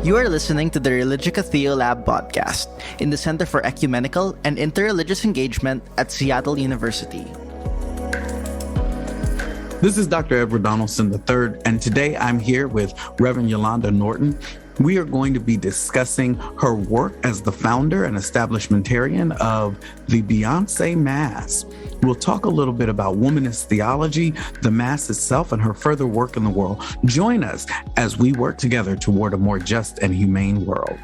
You are listening to the Religica Theolab podcast in the Center for Ecumenical and Interreligious Engagement at Seattle University. This is Dr. Edward Donalson III, and today I'm here with Reverend Yolanda Norton. We are going to be discussing her work as the founder and establishmentarian of the Beyonce Mass. We'll talk a little bit about womanist theology, the Mass itself, and her further work in the world. Join us as we work together toward a more just and humane world.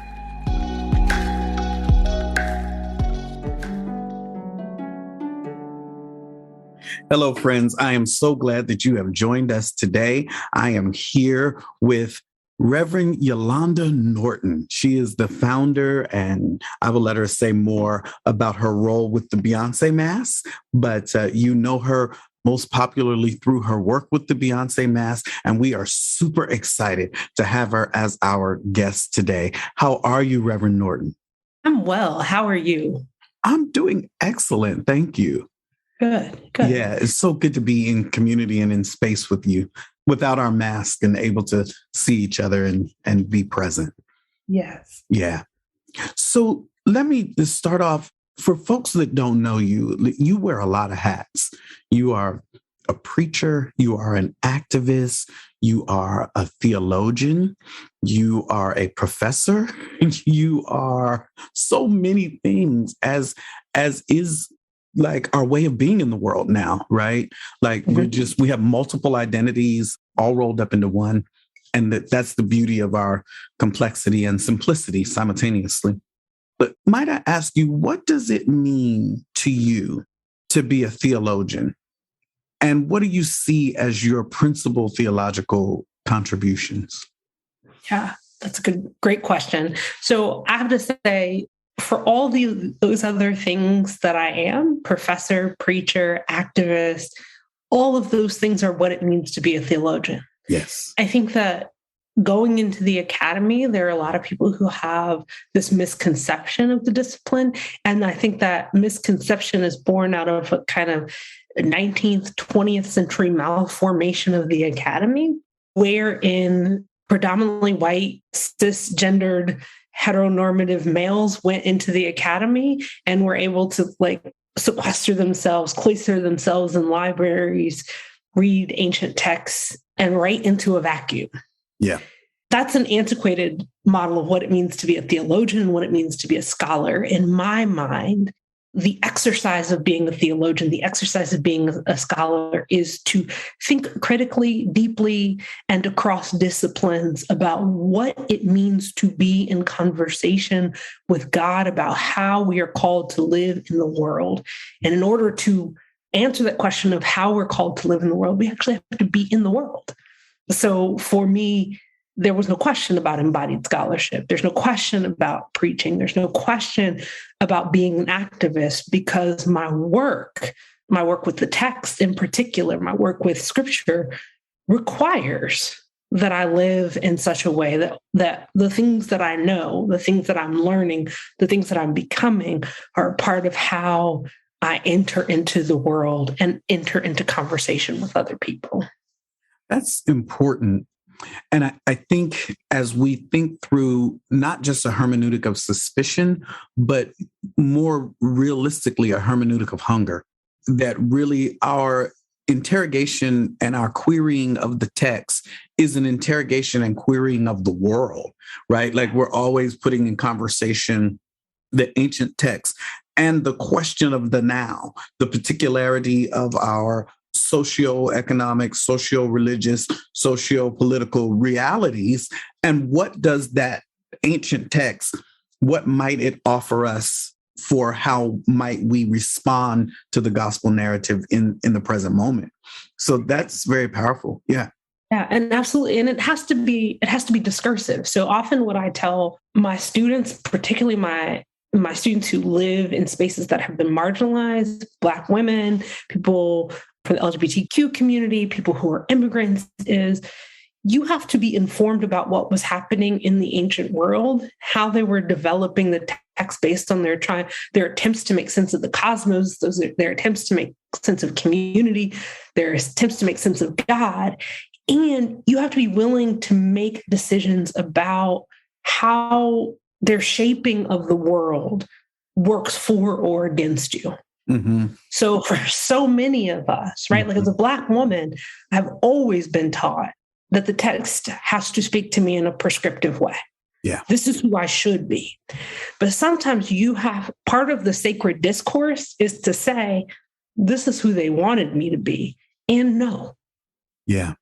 Hello, friends. I am so glad that you have joined us today. I am here with Reverend Yolanda Norton. She is the founder, and I will let her say more about her role with the Beyonce Mass, but you know her most popularly through her work with the Beyonce Mass, and we are super excited to have her as our guest today. How are you, Reverend Norton? I'm well. How are you? I'm doing excellent. Thank you. Good. Yeah, it's so good to be in community and in space with you without our mask and able to see each other and be present. Yes. Yeah. So let me just start off. For folks that don't know you, you wear a lot of hats. You are a preacher. You are an activist. You are a theologian. You are a professor. You are so many things as is like our way of being in the world now, right? Like we have multiple identities all rolled up into one. And that's the beauty of our complexity and simplicity simultaneously. But might I ask you, what does it mean to you to be a theologian? And what do you see as your principal theological contributions? Yeah, that's a great question. So I have to say, for all those other things that I am, professor, preacher, activist, all of those things are what it means to be a theologian. Yes. I think that going into the academy, there are a lot of people who have this misconception of the discipline. And I think that misconception is born out of a kind of 19th, 20th century malformation of the academy, wherein predominantly white, cisgendered, heteronormative males went into the academy and were able to sequester themselves, cloister themselves in libraries, read ancient texts, and write into a vacuum. Yeah. That's an antiquated model of what it means to be a theologian, what it means to be a scholar. In my mind, the exercise of being a theologian, the exercise of being a scholar is to think critically, deeply, and across disciplines about what it means to be in conversation with God about how we are called to live in the world. And in order to answer that question of how we're called to live in the world, we actually have to be in the world. So for me, there was no question about embodied scholarship. There's no question about preaching. There's no question about being an activist, because my work with the text in particular, my work with scripture requires that I live in such a way that the things that I know, the things that I'm learning, the things that I'm becoming are a part of how I enter into the world and enter into conversation with other people. That's important. And I think as we think through not just a hermeneutic of suspicion, but more realistically, a hermeneutic of hunger, that really our interrogation and our querying of the text is an interrogation and querying of the world, right? Like we're always putting in conversation the ancient text and the question of the now, the particularity of our socioeconomic, socio-religious, socio-political realities. And what does that ancient text, what might it offer us for how might we respond to the gospel narrative in the present moment? So that's very powerful. Yeah. Yeah, and absolutely. And it has to be discursive. So often what I tell my students, particularly my students who live in spaces that have been marginalized, Black women, people from the LGBTQ community, people who are immigrants, is you have to be informed about what was happening in the ancient world, how they were developing the text based on their attempts to make sense of the cosmos, their attempts to make sense of community, their attempts to make sense of God. And you have to be willing to make decisions about how their shaping of the world works for or against you. Mm-hmm. So for so many of us, right, like as a Black woman, I've always been taught that the text has to speak to me in a prescriptive way. Yeah. This is who I should be. But sometimes you have part of the sacred discourse is to say, this is who they wanted me to be. And no. Yeah.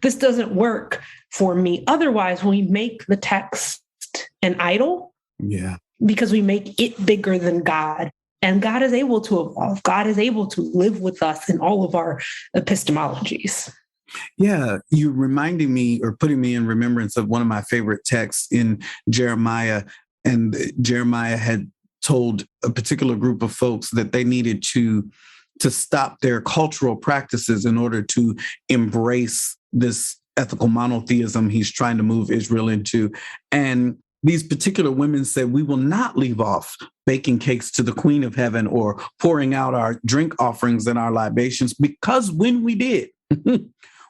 This doesn't work for me. Otherwise, we make the text an idol. Yeah. Because we make it bigger than God. And God is able to evolve. God is able to live with us in all of our epistemologies. Yeah, you're reminding me or putting me in remembrance of one of my favorite texts in Jeremiah. And Jeremiah had told a particular group of folks that they needed to stop their cultural practices in order to embrace this ethical monotheism he's trying to move Israel into. And these particular women said, we will not leave off baking cakes to the Queen of Heaven or pouring out our drink offerings and our libations, because when we did,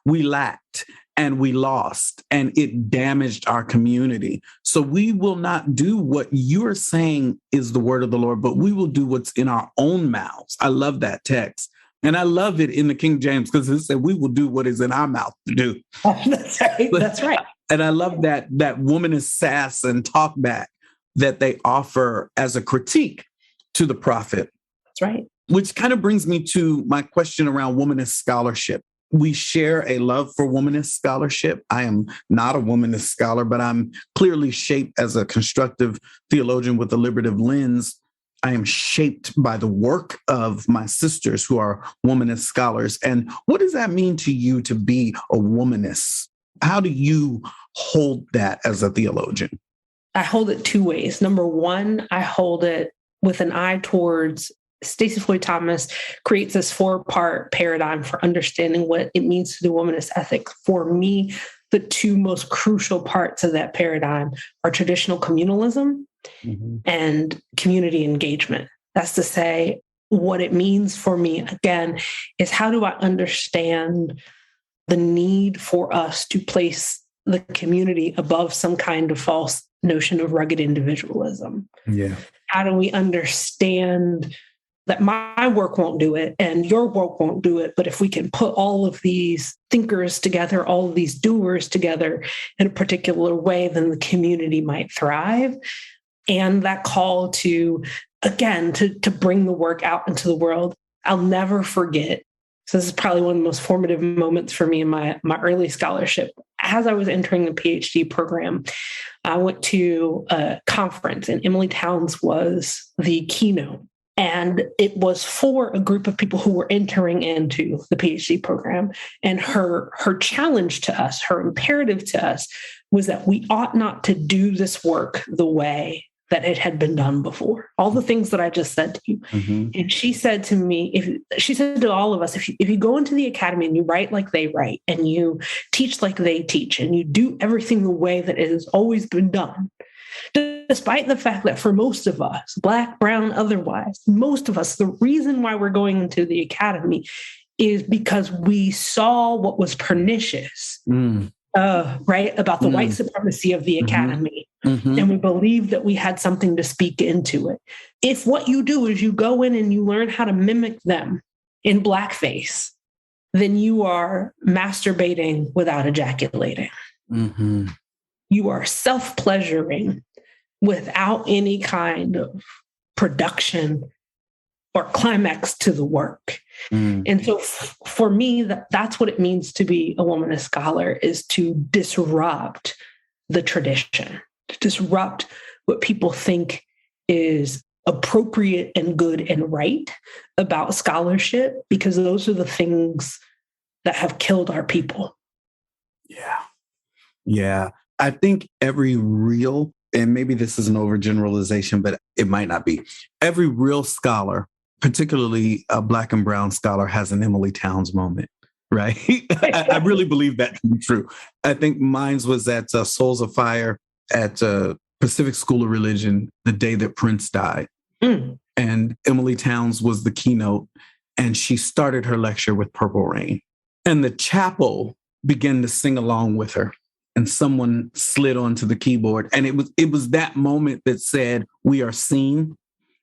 we lacked and we lost and it damaged our community. So we will not do what you're saying is the word of the Lord, but we will do what's in our own mouths. I love that text. And I love it in the King James because it said we will do what is in our mouth to do. That's right. That's right. And I love that womanist sass and talk back that they offer as a critique to the prophet. That's right. Which kind of brings me to my question around womanist scholarship. We share a love for womanist scholarship. I am not a womanist scholar, but I'm clearly shaped as a constructive theologian with a liberative lens. I am shaped by the work of my sisters who are womanist scholars. And what does that mean to you to be a womanist? How do you hold that as a theologian? I hold it two ways. Number one, I hold it with an eye towards Stacey Floyd Thomas creates this 4-part paradigm for understanding what it means to do womanist ethic. For me, the two most crucial parts of that paradigm are traditional communalism and community engagement. That's to say, what it means for me, again, is how do I understand the need for us to place the community above some kind of false notion of rugged individualism? Yeah. How do we understand that my work won't do it and your work won't do it, but if we can put all of these thinkers together, all of these doers together in a particular way, then the community might thrive. And that call to, again, to bring the work out into the world. I'll never forget. So this is probably one of the most formative moments for me in my early scholarship. As I was entering the PhD program, I went to a conference and Emily Towns was the keynote. And it was for a group of people who were entering into the PhD program. And her challenge to us, her imperative to us was that we ought not to do this work the way that it had been done before. All the things that I just said to you. Mm-hmm. And she said to me, she said to all of us, if you go into the academy and you write like they write and you teach like they teach and you do everything the way that it has always been done, despite the fact that for most of us, Black, brown, otherwise, most of us, the reason why we're going into the academy is because we saw what was pernicious, right, about the white supremacy of the academy. And we believed that we had something to speak into it. If what you do is you go in and you learn how to mimic them in blackface, then you are masturbating without ejaculating. You are self-pleasuring without any kind of production or climax to the work. And so for me, that's what it means to be a womanist scholar, is to disrupt the tradition, to disrupt what people think is appropriate and good and right about scholarship, because those are the things that have killed our people. Yeah. I think every real, and maybe this is an overgeneralization, but it might not be, every real scholar, particularly a Black and brown scholar, has an Emily Towns moment, right? I really believe that to be true. I think mine was at Souls of Fire at Pacific School of Religion the day that Prince died. And Emily Towns was the keynote, and she started her lecture with Purple Rain. And the chapel began to sing along with her. and someone slid onto the keyboard. And it was that moment that said, we are seen,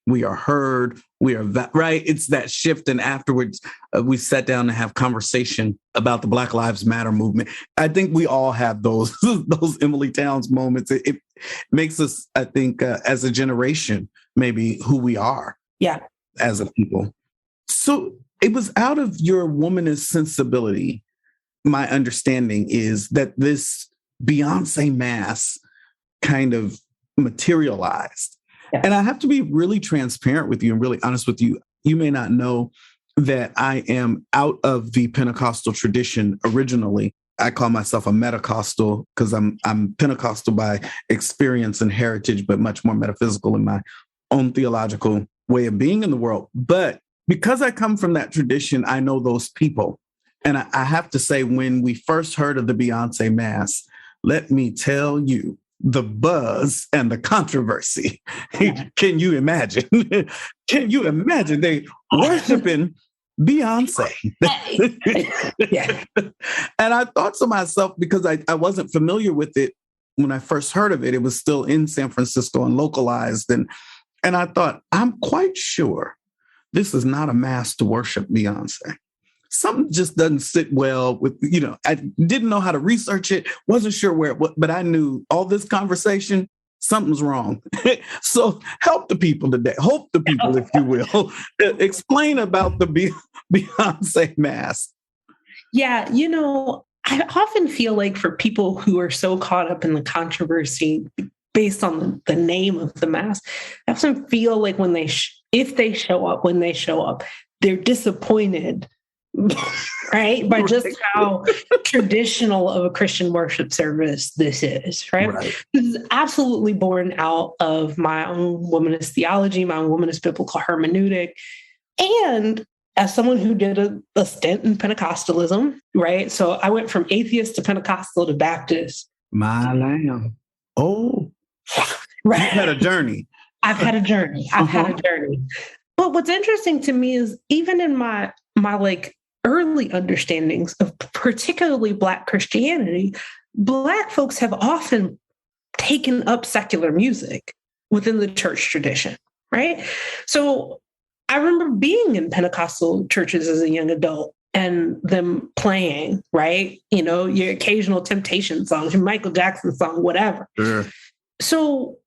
we are heard, we are right. It's that shift. And afterwards, we sat down to have conversation about the Black Lives Matter movement. I think we all have those Emily Towns moments. It makes us, I think, as a generation, maybe who we are. Yeah. As a people. So it was out of your womanist sensibility. My understanding is that this Beyonce Mass kind of materialized. Yeah. And I have to be really transparent with you and really honest with you. You may not know that I am out of the Pentecostal tradition originally. I call myself a Metacostal because I'm Pentecostal by experience and heritage, but much more metaphysical in my own theological way of being in the world. But because I come from that tradition, I know those people. And I have to say, when we first heard of the Beyonce Mass, let me tell you, the buzz and the controversy. Can you imagine? Can you imagine they worshiping Beyonce? Yeah. And I thought to myself, because I wasn't familiar with it when I first heard of it, it was still in San Francisco and localized. And I thought, I'm quite sure this is not a mass to worship Beyonce. Something just doesn't sit well with, I didn't know how to research it, wasn't sure where it was, but I knew all this conversation, something's wrong. So help the people today. Hope the people, if you will. Explain about the Beyonce Mass. Yeah, I often feel like for people who are so caught up in the controversy based on the name of the Mass, I often feel like when if they show up, they're disappointed. Right? By just how traditional of a Christian worship service this is, right? This is absolutely born out of my own womanist theology, my own womanist biblical hermeneutic. And as someone who did a stint in Pentecostalism, right? So I went from atheist to Pentecostal to Baptist. My lamb. Oh, right. You've had a journey. I've had a journey. But what's interesting to me is even in my like early understandings of particularly Black Christianity, Black folks have often taken up secular music within the church tradition, right? So I remember being in Pentecostal churches as a young adult and them playing, right? Your occasional Temptation songs, your Michael Jackson song, whatever. Sure. So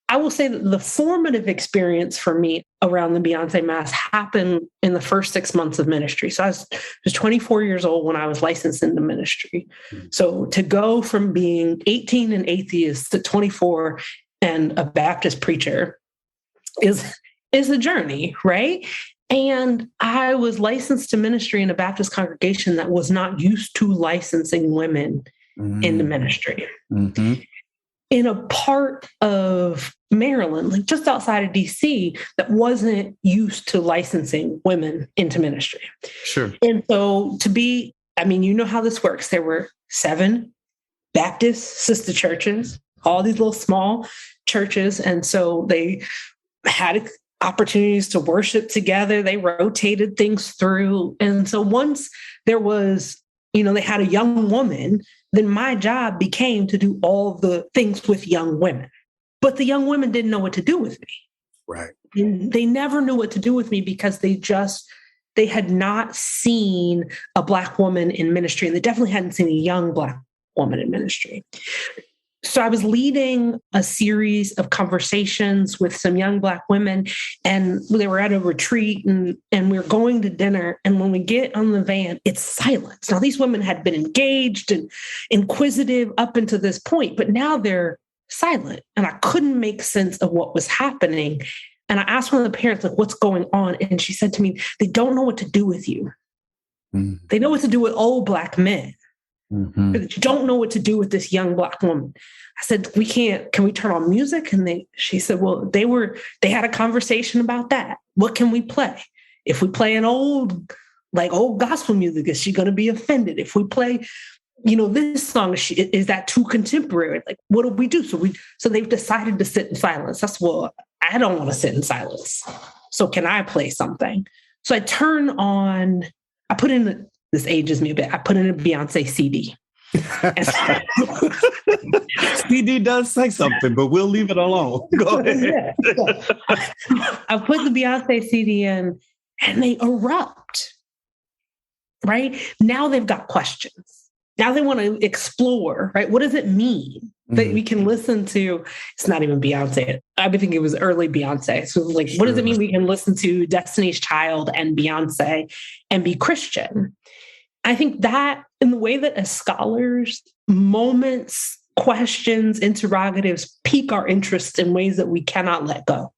I will say that the formative experience for me around the Beyonce Mass happened in the first 6 months of ministry. So I was 24 years old when I was licensed into ministry. So to go from being 18 and atheist to 24 and a Baptist preacher is a journey, right? And I was licensed to ministry in a Baptist congregation that was not used to licensing women into ministry. Mm-hmm. In a part of Maryland, like just outside of DC, that wasn't used to licensing women into ministry. Sure. And so how this works. There were 7 Baptist sister churches, all these little small churches. And so they had opportunities to worship together. They rotated things through. And so once there was, they had a young woman, then my job became to do all the things with young women. But the young women didn't know what to do with me. Right. And they never knew what to do with me because they had not seen a Black woman in ministry. And they definitely hadn't seen a young Black woman in ministry. So I was leading a series of conversations with some young Black women, and they were at a retreat and we were going to dinner. And when we get on the van, it's silence. Now, these women had been engaged and inquisitive up until this point, but now they're silent. And I couldn't make sense of what was happening. And I asked one of the parents, like, what's going on? And she said to me, they don't know what to do with you. Mm-hmm. They know what to do with old Black men. Mm-hmm. But you don't know what to do with this young Black woman. I said, can we turn on music? And she said, well, they had a conversation about that. What can we play? If we play an old gospel music, is she going to be offended? If we play, this song, is that too contemporary? Like, what do we do? So they've decided to sit in silence. I don't want to sit in silence. So can I play something? So I put in this ages me a bit. I put in a Beyonce CD. CD does say something, but we'll leave it alone. Go ahead. I put the Beyonce CD in and they erupt, right? Now they've got questions. Now they want to explore, right? What does it mean that we can listen to? It's not even Beyonce. I think it was early Beyonce. So like, what does it mean we can listen to Destiny's Child and Beyonce and be Christian? I think that in the way that as scholars, moments, questions, interrogatives pique our interest in ways that we cannot let go.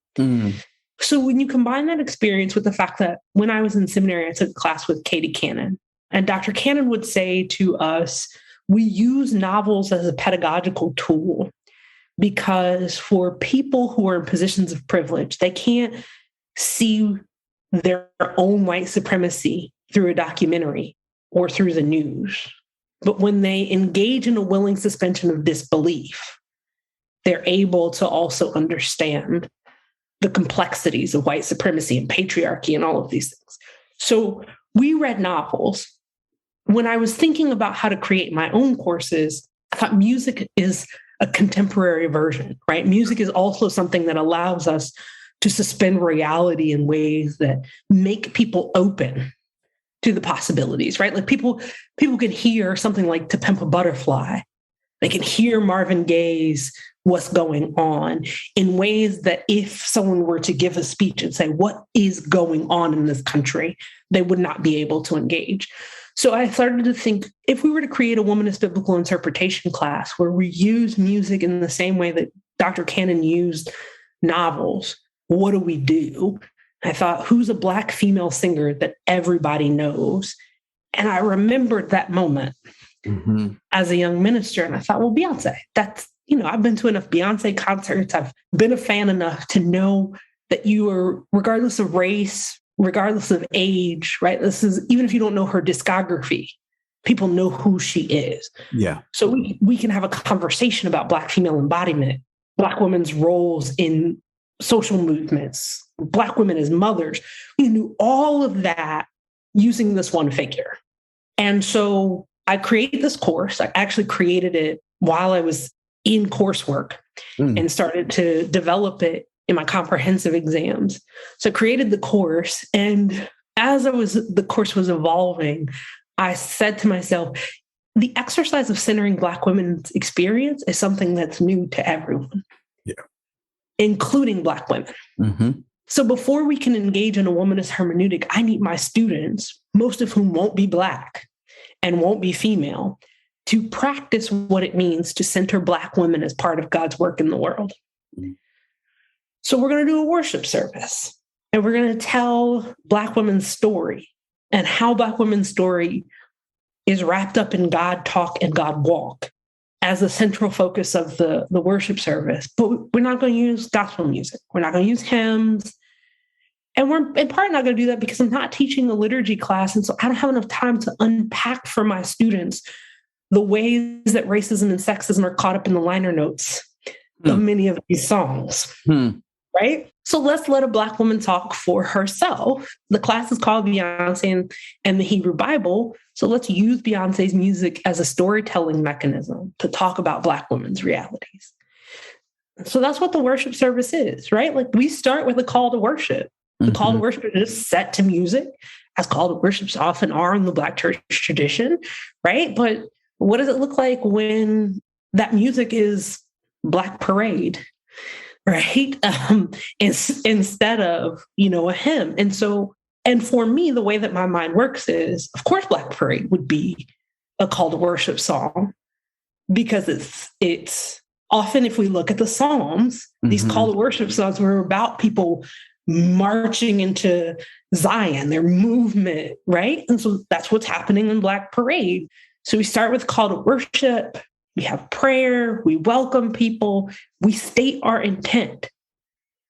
So when you combine that experience with the fact that when I was in seminary, I took a class with Katie Cannon, and Dr. Cannon would say to us, we use novels as a pedagogical tool because for people who are in positions of privilege, they can't see their own white supremacy through a documentary or through the news. But when they engage in a willing suspension of disbelief, they're able to also understand the complexities of white supremacy and patriarchy and all of these things. So we read novels. When I was thinking about how to create my own courses, I thought music is a contemporary version, right? Music is also something that allows us to suspend reality in ways that make people open to the possibilities, right? Like people can hear something like To Pimp a Butterfly. They can hear Marvin Gaye's What's Going On in ways that if someone were to give a speech and say, what is going on in this country, they would not be able to engage. So I started to think, if we were to create a womanist biblical interpretation class where we use music in the same way that Dr. Cannon used novels, what do we do? I thought, who's a Black female singer that everybody knows? And I remembered that moment as a young minister. And I thought, well, Beyonce, I've been to enough Beyonce concerts. I've been a fan enough to know that you are, regardless of race, regardless of age, right? This is, even if you don't know her discography, people know who she is. Yeah. So we can have a conversation about Black female embodiment, Black women's roles in social movements, Black women as mothers. We knew all of that using this one figure. And so I created this course. I actually created it while I was in coursework and started to develop it in my comprehensive exams. So I created the course. And as the course was evolving, I said to myself, the exercise of centering Black women's experience is something that's new to everyone, including Black women. So before we can engage in a womanist hermeneutic, I need my students, most of whom won't be Black and won't be female, to practice what it means to center Black women as part of God's work in the world. So we're going to do a worship service, and we're going to tell Black women's story and how Black women's story is wrapped up in God talk and God walk as the central focus of the worship service. But we're not going to use gospel music. We're not going to use hymns. And we're in part not going to do that because I'm not teaching a liturgy class. And so I don't have enough time to unpack for my students the ways that racism and sexism are caught up in the liner notes of many of these songs. Right? So let's let a Black woman talk for herself. The class is called Beyonce and the Hebrew Bible. So let's use Beyonce's music as a storytelling mechanism to talk about Black women's realities. So that's what the worship service is, right? Like we start with a call to worship. The call to worship is set to music, as call to worships often are in the Black church tradition, right? But what does it look like when that music is Black parade? Right? Instead of, a hymn. And for me, the way that my mind works is, of course, Black Parade would be a call to worship song because it's often, if we look at the Psalms, these call to worship songs were about people marching into Zion, their movement, right? And so that's what's happening in Black Parade. So we start with call to worship. We have prayer, we welcome people, we state our intent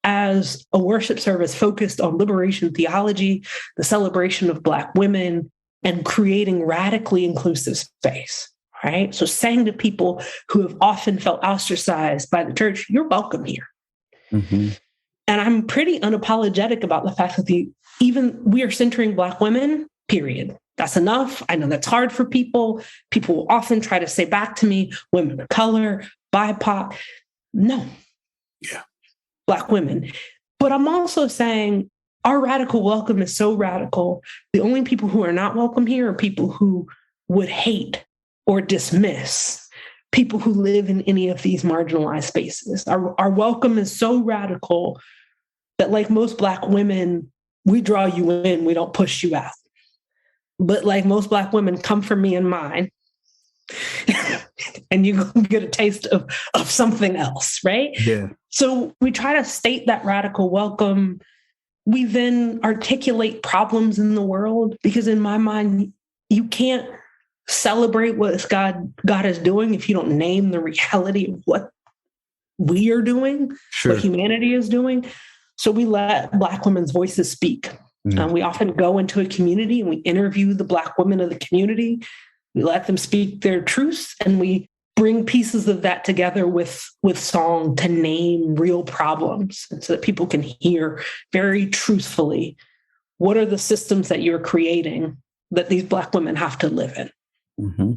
as a worship service focused on liberation theology, the celebration of Black women, and creating radically inclusive space, right? So saying to people who have often felt ostracized by the church, you're welcome here. And I'm pretty unapologetic about the fact that even we are centering Black women, period. That's enough. I know that's hard for people. People will often try to say back to me, women of color, BIPOC. No. Yeah. Black women. But I'm also saying our radical welcome is so radical. The only people who are not welcome here are people who would hate or dismiss people who live in any of these marginalized spaces. Our welcome is so radical that, like most Black women, we draw you in, we don't push you out. But like most Black women, come for me and mine. And you get a taste of something else, right? Yeah. So we try to state that radical welcome. We then articulate problems in the world, because in my mind, you can't celebrate what God is doing if you don't name the reality of what we are doing, what humanity is doing. So we let Black women's voices speak. We often go into a community and we interview the Black women of the community. We let them speak their truths, and we bring pieces of that together with song to name real problems, and so that people can hear very truthfully what are the systems that you're creating that these Black women have to live in. Mm-hmm.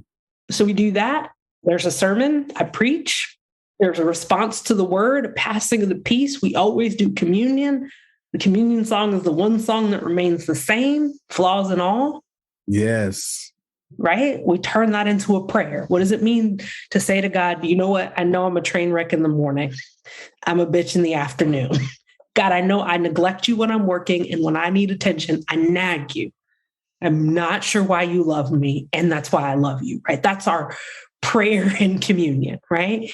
So we do that. There's a sermon, I preach. There's a response to the word, a passing of the peace. We always do communion. The communion song is the one song that remains the same, flaws and all. Yes. Right? We turn that into a prayer. What does it mean to say to God, you know what? I know I'm a train wreck in the morning. I'm a bitch in the afternoon. God, I know I neglect you when I'm working, and when I need attention, I nag you. I'm not sure why you love me, and that's why I love you, right? That's our prayer in communion, right?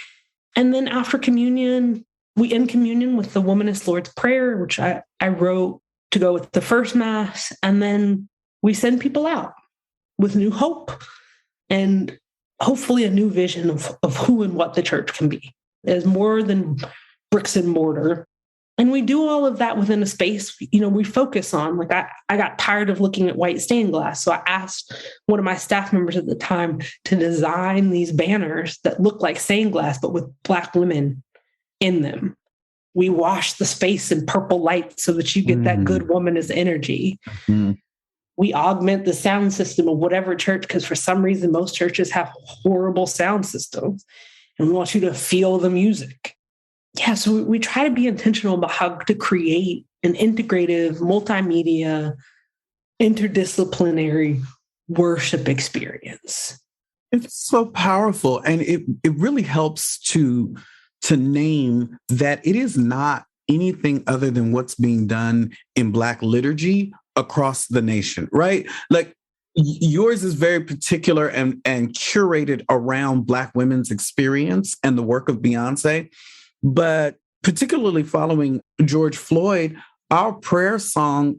And then after communion, we end communion with the Womanist Lord's Prayer, which I wrote to go with the first Mass. And then we send people out with new hope and hopefully a new vision of who and what the church can be. As more than bricks and mortar. And we do all of that within a space, we focus on. Like I got tired of looking at white stained glass. So I asked one of my staff members at the time to design these banners that look like stained glass, but with Black women in them. We wash the space in purple light so that you get that good womanist energy. Mm-hmm. We augment the sound system of whatever church, because for some reason, most churches have horrible sound systems, and we want you to feel the music. Yeah, so we try to be intentional about how to create an integrative, multimedia, interdisciplinary worship experience. It's so powerful. And it really helps to name that it is not anything other than what's being done in Black liturgy across the nation, right? Like yours is very particular and curated around Black women's experience and the work of Beyonce. But particularly following George Floyd, our prayer song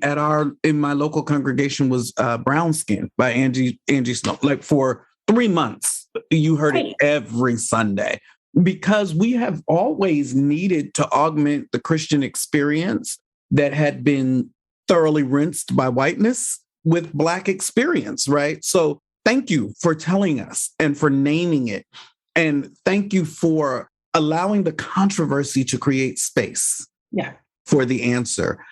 in my local congregation was Brown Skin by Angie Snow. Like for 3 months, you heard it every Sunday, because we have always needed to augment the Christian experience that had been thoroughly rinsed by whiteness with Black experience, right? So thank you for telling us and for naming it. And thank you for allowing the controversy to create space for the answer.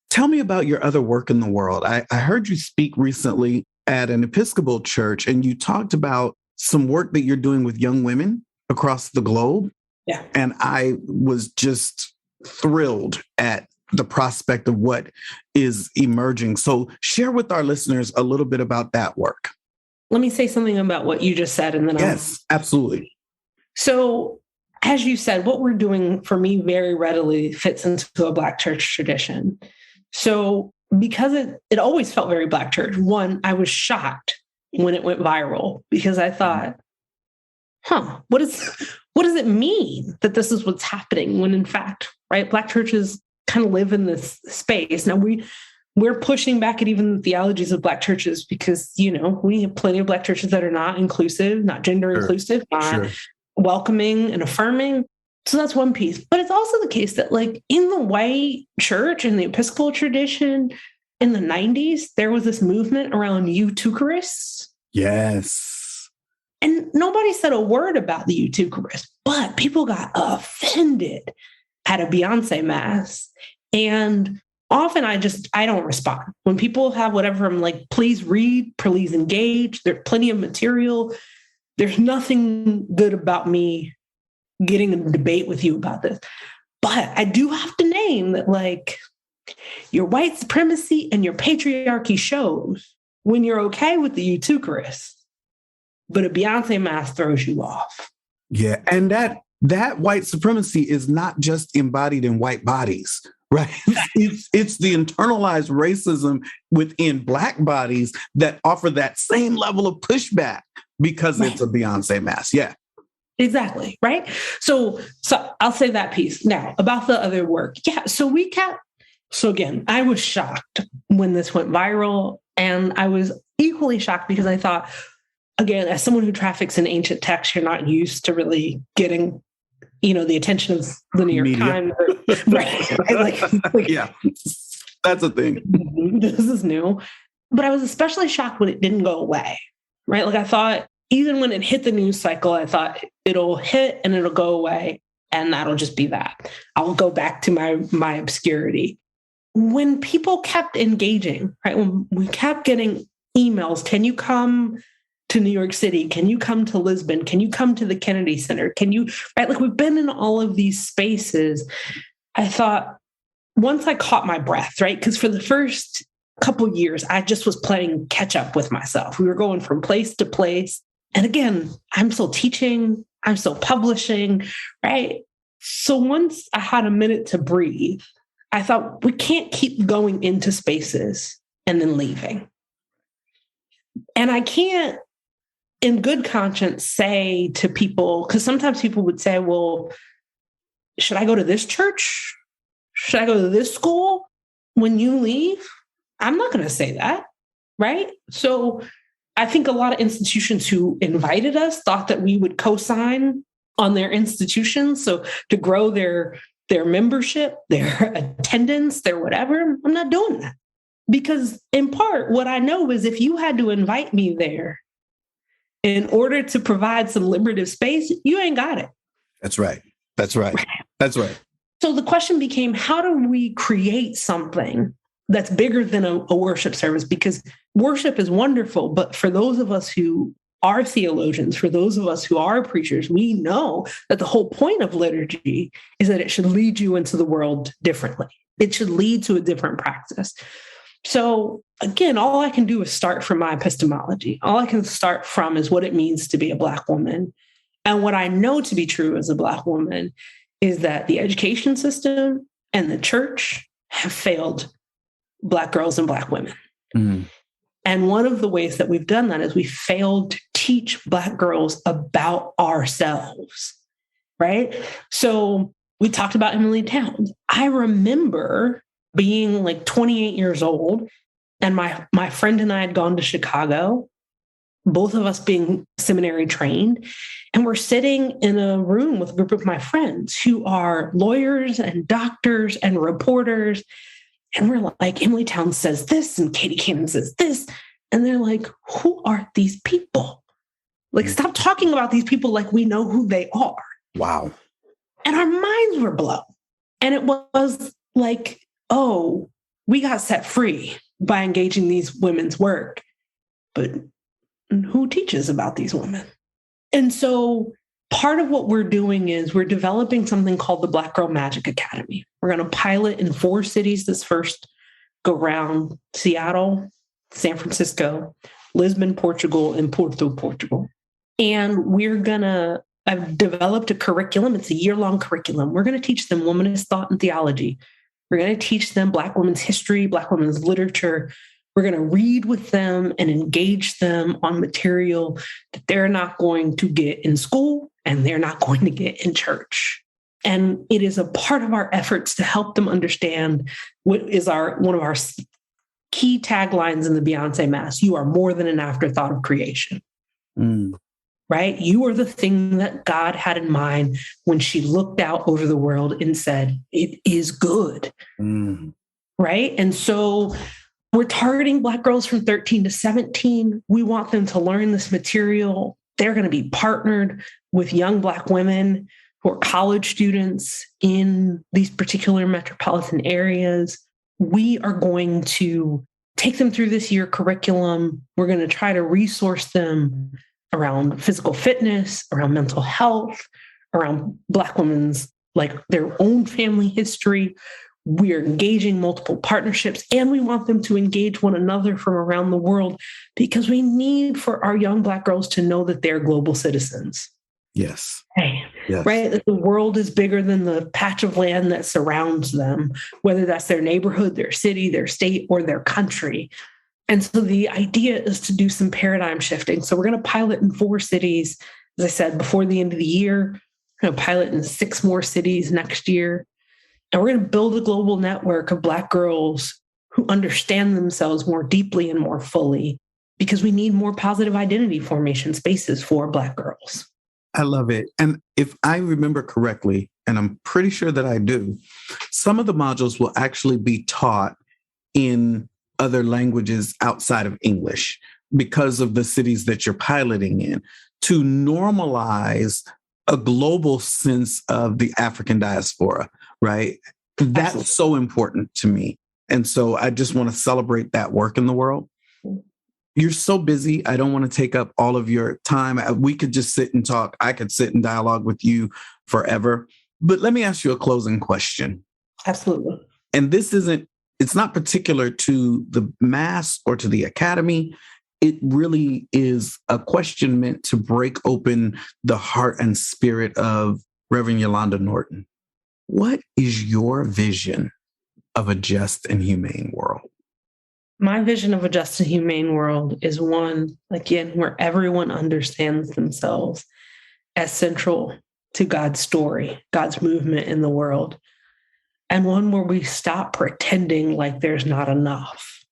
Tell me about your other work in the world. I heard you speak recently at an Episcopal church, and you talked about some work that you're doing with young women across the globe. Yeah. And I was just thrilled at the prospect of what is emerging. So share with our listeners a little bit about that work. Let me say something about what you just said, and then absolutely. So as you said, what we're doing for me very readily fits into a Black church tradition. So because it always felt very Black church, one, I was shocked when it went viral, because I thought, what does it mean that this is what's happening, when in fact, right, Black churches kind of live in this space. Now we're pushing back at even the theologies of Black churches, because, we have plenty of Black churches that are not inclusive, not gender inclusive, not welcoming and affirming. So that's one piece. But it's also the case that, like, in the white church, in the Episcopal tradition, in the 90s, there was this movement around Eucharist. Yes. And nobody said a word about the Eucharist, but people got offended at a Beyonce Mass. And often I don't respond. When people have whatever, I'm like, please read, please engage. There's plenty of material. There's nothing good about me getting in a debate with you about this. But I do have to name that, like, your white supremacy and your patriarchy shows when you're okay with the Eucharist, but a Beyonce Mass throws you off. Yeah. And that white supremacy is not just embodied in white bodies, right? It's the internalized racism within Black bodies that offer that same level of pushback because it's a Beyonce Mass. Yeah. Exactly. Right. So I'll say that piece. Now, about the other work. Yeah. So again, I was shocked when this went viral, and I was equally shocked because I thought, again, as someone who traffics in ancient texts, you're not used to really getting, the attention of the New York Media. Times. Like, yeah, that's a thing. This is new. But I was especially shocked when it didn't go away, right? Like, I thought, even when it hit the news cycle, I thought it'll hit and it'll go away, and that'll just be that. I'll go back to my obscurity. When people kept engaging, right? When we kept getting emails, can you come to New York City? Can you come to Lisbon? Can you come to the Kennedy Center? Can you, right? Like, we've been in all of these spaces. I thought, once I caught my breath, right? Because for the first couple of years, I just was playing catch up with myself. We were going from place to place. And again, I'm still teaching, I'm still publishing, right? So once I had a minute to breathe, I thought, we can't keep going into spaces and then leaving. And I can't, in good conscience, say to people, because sometimes people would say, well, should I go to this church? Should I go to this school when you leave? I'm not going to say that, right? So I think a lot of institutions who invited us thought that we would co-sign on their institutions. So to grow their membership, their attendance, their whatever, I'm not doing that. Because in part, what I know is if you had to invite me there in order to provide some liberative space, you ain't got it. That's right. That's right. That's right. So the question became, how do we create something that's bigger than a worship service? Because worship is wonderful, but for those of us who are theologians, for those of us who are preachers, we know that the whole point of liturgy is that it should lead you into the world differently. It should lead to a different practice. So again, all I can do is start from my epistemology. All I can start from is what it means to be a Black woman. And what I know to be true as a Black woman is that the education system and the church have failed Black girls and Black women. Mm-hmm. And one of the ways that we've done that is we failed to teach Black girls about ourselves, right? So we talked about Emily Towns. I remember being like 28 years old, and my friend and I had gone to Chicago, both of us being seminary trained, and we're sitting in a room with a group of my friends who are lawyers and doctors and reporters. And we're like, Emily Towns says this, and Katie Cannon says this. And they're like, who are these people? Like, stop talking about these people like we know who they are. Wow. And our minds were blown. And it was like, oh, we got set free by engaging these women's work. But who teaches about these women? And so part of what we're doing is we're developing something called the Black Girl Magic Academy. We're going to pilot in 4 cities this first go round: Seattle, San Francisco, Lisbon, Portugal, and Porto, Portugal. And I've developed a curriculum. It's a year-long curriculum. We're going to teach them womanist thought and theology. We're going to teach them Black women's history, Black women's literature. We're going to read with them and engage them on material that they're not going to get in school and they're not going to get in church. And it is a part of our efforts to help them understand what is one of our key taglines in the Beyonce Mass: you are more than an afterthought of creation. Right? You are the thing that God had in mind when she looked out over the world and said, it is good. Right? And so we're targeting Black girls from 13 to 17. We want them to learn this material. They're going to be partnered with young Black women who are college students in these particular metropolitan areas. we are going to take them through this year curriculum. We're going to try to resource them around physical fitness, around mental health, around Black women's, like their own family history. We're engaging multiple partnerships, and we want them to engage one another from around the world because we need for our young Black girls to know that they're global citizens. Yes. Yes. Right? That the world is bigger than the patch of land that surrounds them, whether that's their neighborhood, their city, their state, or their country. And so the idea is to do some paradigm shifting. So we're going to pilot in 4 cities, as I said, before the end of the year. We're going to pilot in 6 more cities next year. And we're going to build a global network of Black girls who understand themselves more deeply and more fully, because we need more positive identity formation spaces for Black girls. I love it. And if I remember correctly, and I'm pretty sure that I do, some of the modules will actually be taught in other languages outside of English because of the cities that you're piloting in, to normalize a global sense of the African diaspora, right? That's Absolutely. So important to me. And so I just want to celebrate that work in the world. You're so busy. I don't want to take up all of your time. We could just sit and talk. I could sit and dialogue with you forever. But let me ask you a closing question. Absolutely. And it's not particular to the Mass or to the Academy. It really is a question meant to break open the heart and spirit of Reverend Yolanda Norton. What is your vision of a just and humane world? My vision of a just and humane world is one, again, where everyone understands themselves as central to God's story, God's movement in the world, and one where we stop pretending like there's not enough.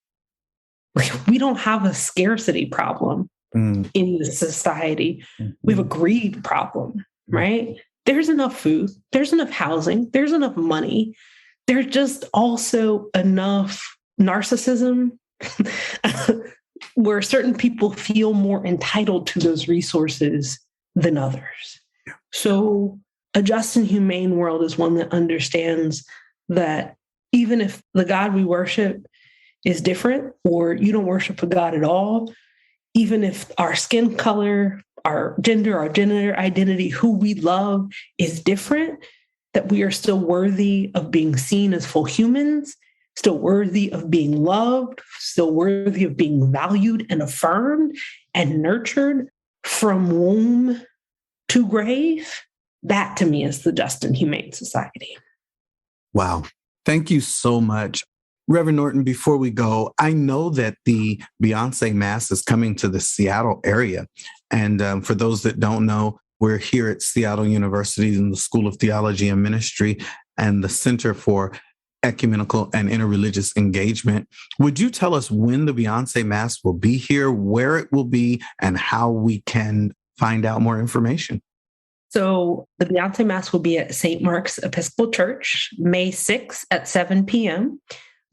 We don't have a scarcity problem in this society. We have a greed problem, right? There's enough food, there's enough housing, there's enough money. There's just also enough narcissism where certain people feel more entitled to those resources than others. So a just and humane world is one that understands that even if the God we worship is different, or you don't worship a God at all, even if our skin color, our gender identity, who we love is different, that we are still worthy of being seen as full humans, still worthy of being loved, still worthy of being valued and affirmed and nurtured from womb to grave. That to me is the just and humane society. Wow. Thank you so much. Reverend Norton, before we go, I know that the Beyonce Mass is coming to the Seattle area. And for those that don't know, we're here at Seattle University in the School of Theology and Ministry and the Center for Ecumenical and Interreligious Engagement. Would you tell us when the Beyonce Mass will be here, where it will be, and how we can find out more information? So the Beyonce Mass will be at St. Mark's Episcopal Church, May 6th at 7 p.m.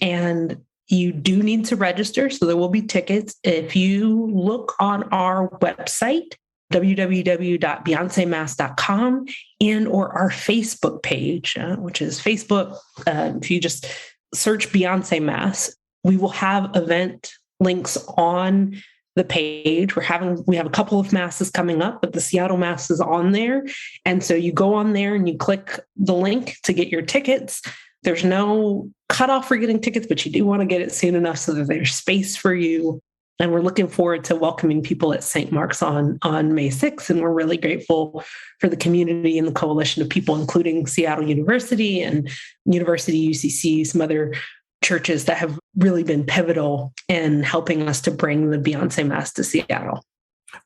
And you do need to register, so there will be tickets. If you look on our website, www.beyoncemass.com, and or our Facebook page, which is Facebook. If you just search Beyonce Mass, we will have event links on the page. We have a couple of masses coming up, but the Seattle Mass is on there. And so you go on there and you click the link to get your tickets. There's no cutoff for getting tickets, but you do want to get it soon enough so that there's space for you. And we're looking forward to welcoming people at St. Mark's on May 6th. And we're really grateful for the community and the coalition of people, including Seattle University and University UCC, some other churches that have really been pivotal in helping us to bring the Beyonce Mass to Seattle.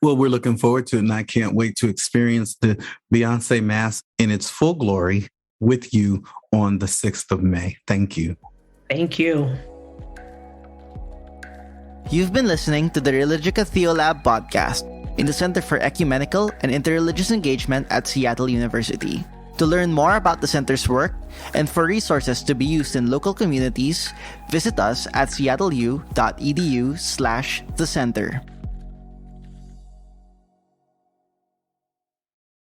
Well, we're looking forward to it, and I can't wait to experience the Beyonce Mass in its full glory with you on the 6th of May. Thank you. Thank you. You've been listening to the Religica Theolab podcast in the Center for Ecumenical and Interreligious Engagement at Seattle University. To learn more about the center's work and for resources to be used in local communities, visit us at seattleu.edu/thecenter.